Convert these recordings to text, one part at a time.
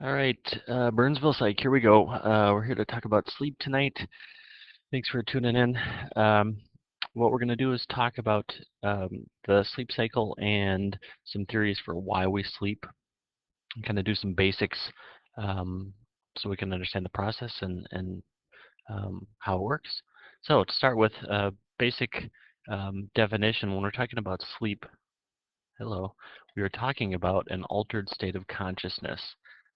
All right, Burnsville Psych, here we go. We're here to talk about sleep tonight. Thanks for tuning in. Um, what we're going to do is talk about the sleep cycle and some theories for why we sleep, and kind of do some basics um, so we can understand the process and how it works. So to start with, basic definition, when we're talking about sleep, hello. We are talking about an altered state of consciousness.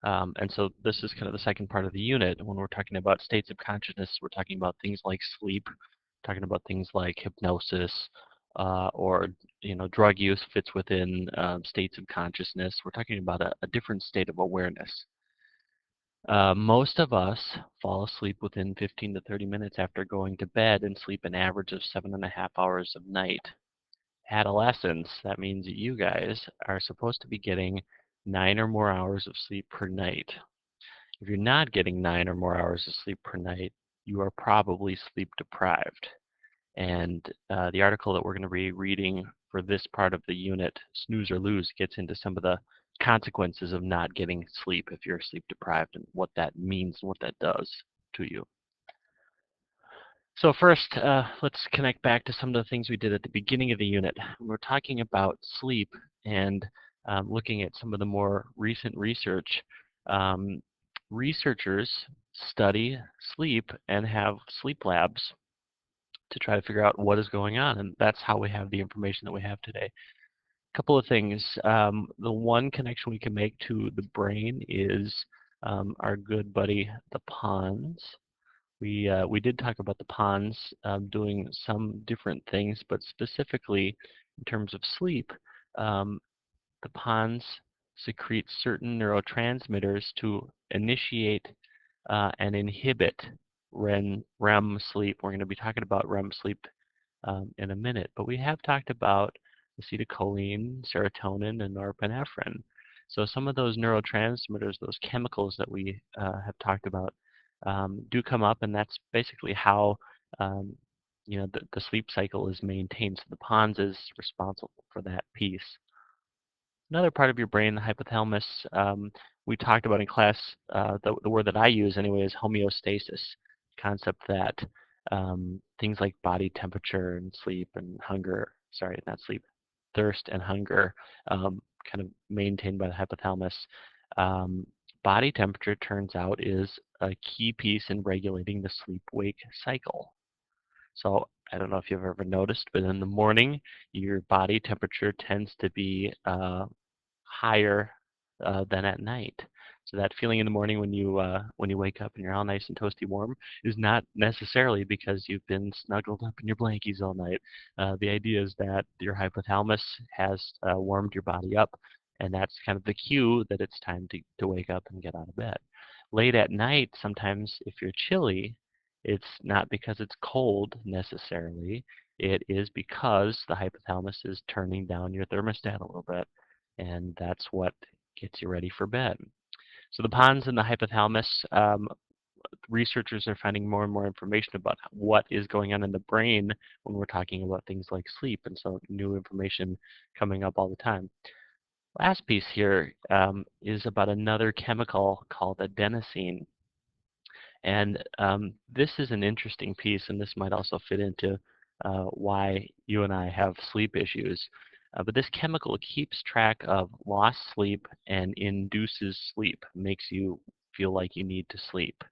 And so this is kind of the second part of the unit. When we're talking about states of consciousness, we're talking about things like sleep, talking about things like hypnosis, or drug use fits within states of consciousness. We're talking about a different state of awareness. Most of us fall asleep within 15 to 30 minutes after going to bed and sleep an average of 7.5 hours a night. Adolescents, that means you guys are supposed to be getting 9 or more hours of sleep per night. If you're not getting 9 or more hours of sleep per night, you are probably sleep deprived. And the article that we're going to be reading for this part of the unit, Snooze or Lose, gets into some of the consequences of not getting sleep if you're sleep deprived and what that means and what that does to you. So first, let's connect back to some of the things we did at the beginning of the unit. When we're talking about sleep and looking at some of the more recent research, um, researchers study sleep and have sleep labs to try to figure out what is going on, and that's how we have the information that we have today. A couple of things. The one connection we can make to the brain is our good buddy, the pons. We did talk about the pons doing some different things, but specifically in terms of sleep, um, the pons secrete certain neurotransmitters to initiate and inhibit REM sleep. We're going to be talking about REM sleep in a minute, but we have talked about acetylcholine, serotonin, and norepinephrine. So some of those neurotransmitters, those chemicals that we have talked about, do come up, and that's basically how um, the sleep cycle is maintained. So the pons is responsible for that piece. Another part of your brain, the hypothalamus, we talked about in class, the word that I use anyway is homeostasis, concept that things like body temperature and sleep and hunger, sorry, not sleep, thirst and hunger, kind of maintained by the hypothalamus. Um, Body temperature, turns out, is a key piece in regulating the sleep-wake cycle. So I don't know if you've ever noticed, but in the morning, your body temperature tends to be higher than at night. So that feeling in the morning when you wake up and you're all nice and toasty warm is not necessarily because you've been snuggled up in your blankies all night. The idea is that your hypothalamus has warmed your body up, and that's kind of the cue that it's time to wake up and get out of bed. Late at night, sometimes if you're chilly, it's not because it's cold necessarily. It is because the hypothalamus is turning down your thermostat a little bit, and that's what gets you ready for bed. So the pons and the hypothalamus, researchers are finding more and more information about what is going on in the brain when we're talking about things like sleep, and so new information coming up all the time. Last piece here is about another chemical called adenosine. And this is an interesting piece, and this might also fit into why you and I have sleep issues. But this chemical keeps track of lost sleep and induces sleep, makes you feel like you need to sleep.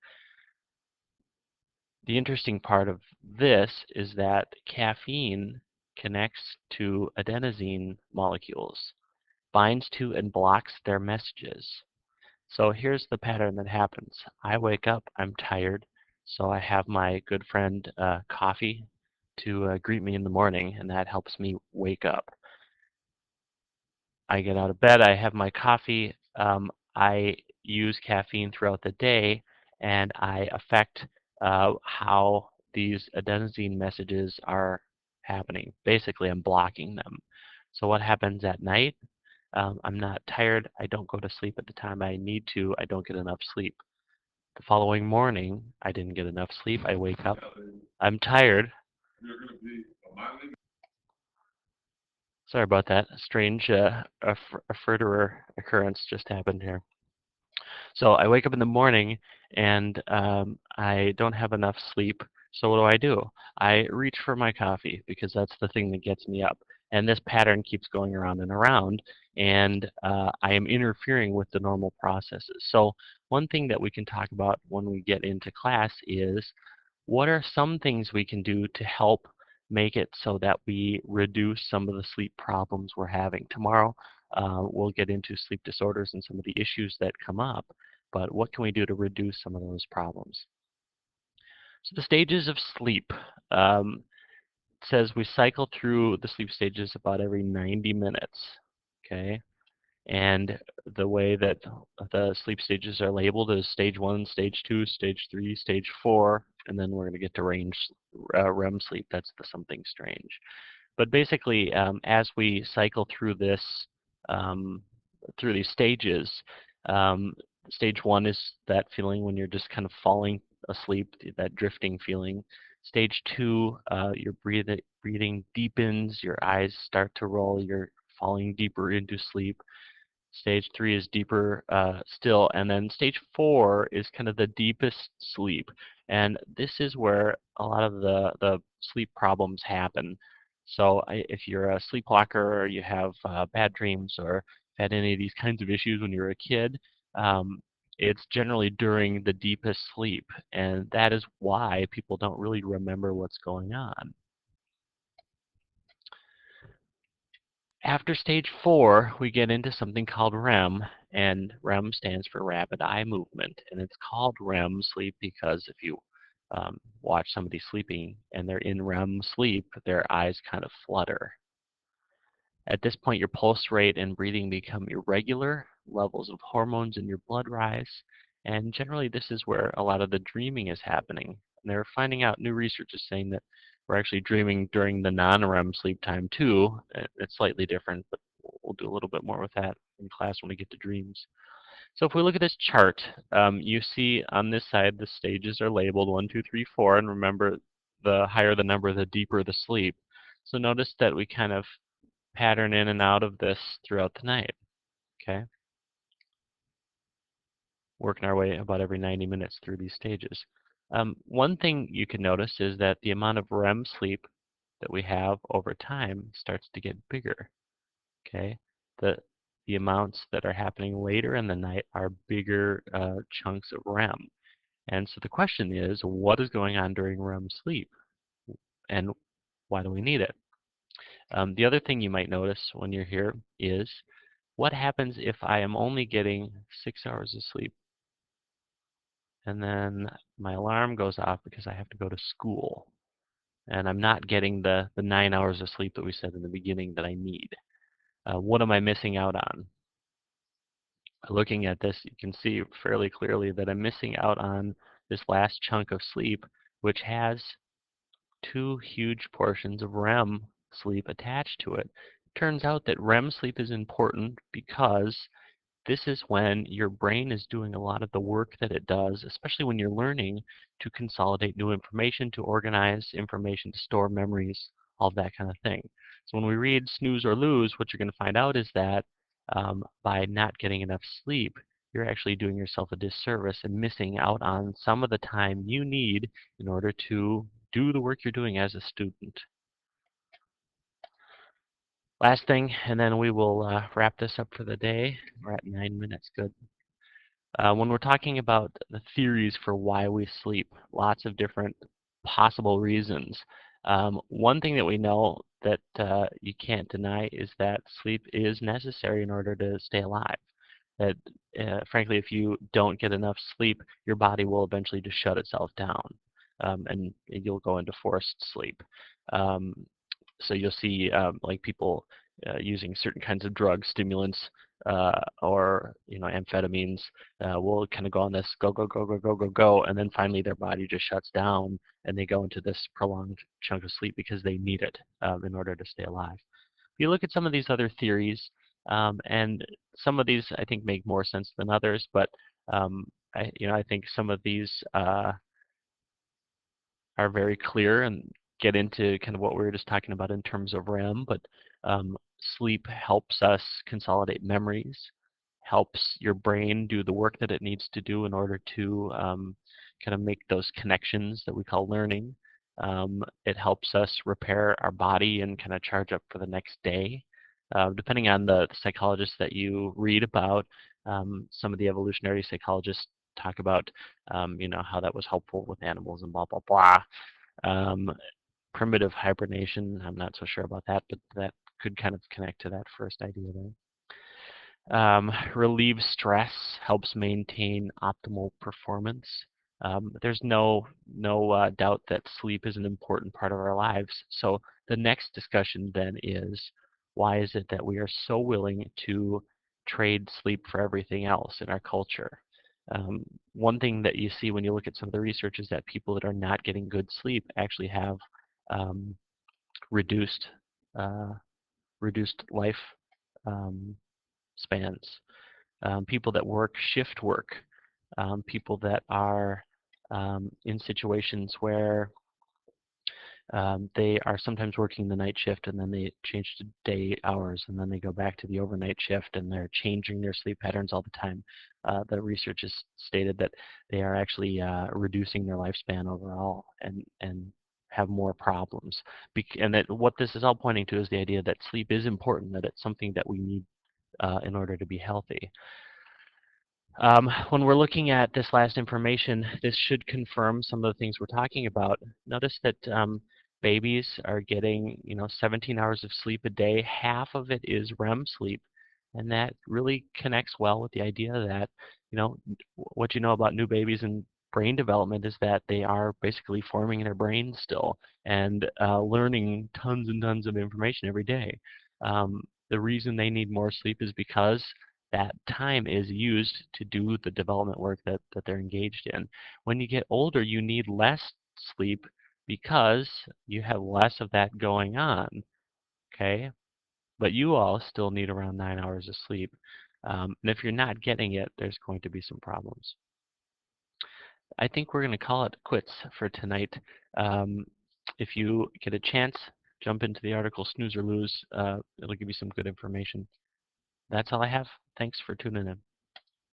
The interesting part of this is that caffeine connects to adenosine molecules, binds to and blocks their messages. So here's the pattern that happens. I wake up, I'm tired, so I have my good friend coffee to greet me in the morning, and that helps me wake up. I get out of bed, I have my coffee, I use caffeine throughout the day, and I affect how these adenosine messages are happening. Basically, I'm blocking them. So what happens at night? I'm not tired. I don't go to sleep at the time I need to. I don't get enough sleep. The following morning, I didn't get enough sleep. I wake up. I'm tired. Sorry about that. A strange a further occurrence just happened here. So I wake up in the morning and I don't have enough sleep. So what do? I reach for my coffee because that's the thing that gets me up. And this pattern keeps going around and around, and I am interfering with the normal processes. So one thing that we can talk about when we get into class is what are some things we can do to help make it so that we reduce some of the sleep problems we're having? Tomorrow, we'll get into sleep disorders and some of the issues that come up, but what can we do to reduce some of those problems? So the stages of sleep says we cycle through the sleep stages about every 90 minutes, okay? And the way that the sleep stages are labeled is stage 1, stage 2, stage 3, stage 4, and then we're going to get to REM sleep. That's the something strange. But basically, as we cycle um, through these stages, um, stage 1 is that feeling when you're just kind of falling asleep, that drifting feeling. Stage 2, your breathing deepens, your eyes start to roll, you're falling deeper into sleep. Stage 3 is deeper still, and then stage 4 is kind of the deepest sleep. And this is where a lot of the sleep problems happen. So if you're a sleepwalker or you have bad dreams or had any of these kinds of issues when you were a kid, it's generally during the deepest sleep. And that is why people don't really remember what's going on. After stage 4, we get into something called REM, and REM stands for rapid eye movement. And it's called REM sleep because if you watch somebody sleeping and they're in REM sleep, their eyes kind of flutter. At this point, your pulse rate and breathing become irregular, levels of hormones in your blood rise, and generally this is where a lot of the dreaming is happening. And they're finding out, new research is saying that we're actually dreaming during the non-REM sleep time too. It's slightly different, but we'll do a little bit more with that in class when we get to dreams. So if we look at this chart, you see on this side the stages are labeled 1, 2, 3, 4, and remember the higher the number, the deeper the sleep. So notice that we kind of pattern in and out of this throughout the night, okay? Working our way about every 90 minutes through these stages. One thing you can notice is that the amount of REM sleep that we have over time starts to get bigger, okay? The amounts that are happening later in the night are bigger chunks of REM. And so the question is, what is going on during REM sleep? And why do we need it? The other thing you might notice when you're here is what happens if I am only getting 6 hours of sleep and then my alarm goes off because I have to go to school and I'm not getting the 9 hours of sleep that we said in the beginning that I need? What am I missing out on? Looking at this, you can see fairly clearly that I'm missing out on this last chunk of sleep, which has two huge portions of REM sleep attached to it. Turns out that REM sleep is important because this is when your brain is doing a lot of the work that it does, especially when you're learning to consolidate new information, to organize information, to store memories, all that kind of thing. So when we read snooze or lose, what you're going to find out is that by not getting enough sleep, you're actually doing yourself a disservice and missing out on some of the time you need in order to do the work you're doing as a student. Last thing, and then we will wrap this up for the day. We're at 9 minutes. Good. When we're talking about the theories for why we sleep, lots of different possible reasons. One thing that we know that you can't deny is that sleep is necessary in order to stay alive. That, frankly, if you don't get enough sleep, your body will eventually just shut itself down, and you'll go into forced sleep. Um, so you'll see like people using certain kinds of drugs, stimulants, or amphetamines will kind of go on this go go go go go go go, and then finally their body just shuts down and they go into this prolonged chunk of sleep because they need it in order to stay alive. You look at some of these other theories, and some of these I think make more sense than others, but I think some of these are very clear and get into kind of what we were just talking about in terms of REM, but sleep helps us consolidate memories, helps your brain do the work that it needs to do in order to kind of make those connections that we call learning. It helps us repair our body and kind of charge up for the next day. Depending on the psychologist that you read about, some of the evolutionary psychologists talk about, how that was helpful with animals and blah, blah, blah. Um, Primitive hibernation, I'm not so sure about that, but that could kind of connect to that first idea there. Relieves stress, helps maintain optimal performance. There's no doubt that sleep is an important part of our lives. So the next discussion then is, why is it that we are so willing to trade sleep for everything else in our culture? One thing that you see when you look at some of the research is that people that are not getting good sleep actually have um, reduced uh, reduced life um, spans. People that work shift work, people that are in situations where they are sometimes working the night shift and then they change to day hours and then they go back to the overnight shift and they're changing their sleep patterns all the time. The research has stated that they are actually reducing their lifespan overall and have more problems. And that what this is all pointing to is the idea that sleep is important, that it's something that we need in order to be healthy. When we're looking at this last information, this should confirm some of the things we're talking about. Notice that babies are getting, 17 hours of sleep a day. Half of it is REM sleep, and that really connects well with the idea that, what you know about new babies and brain development is that they are basically forming their brains still and learning tons and tons of information every day. The reason they need more sleep is because that time is used to do the development work that they're engaged in. When you get older, you need less sleep because you have less of that going on, okay? But you all still need around 9 hours of sleep. And if you're not getting it, there's going to be some problems. I think we're going to call it quits for tonight. If you get a chance, jump into the article Snooze or Lose. It'll give you some good information. That's all I have. Thanks for tuning in.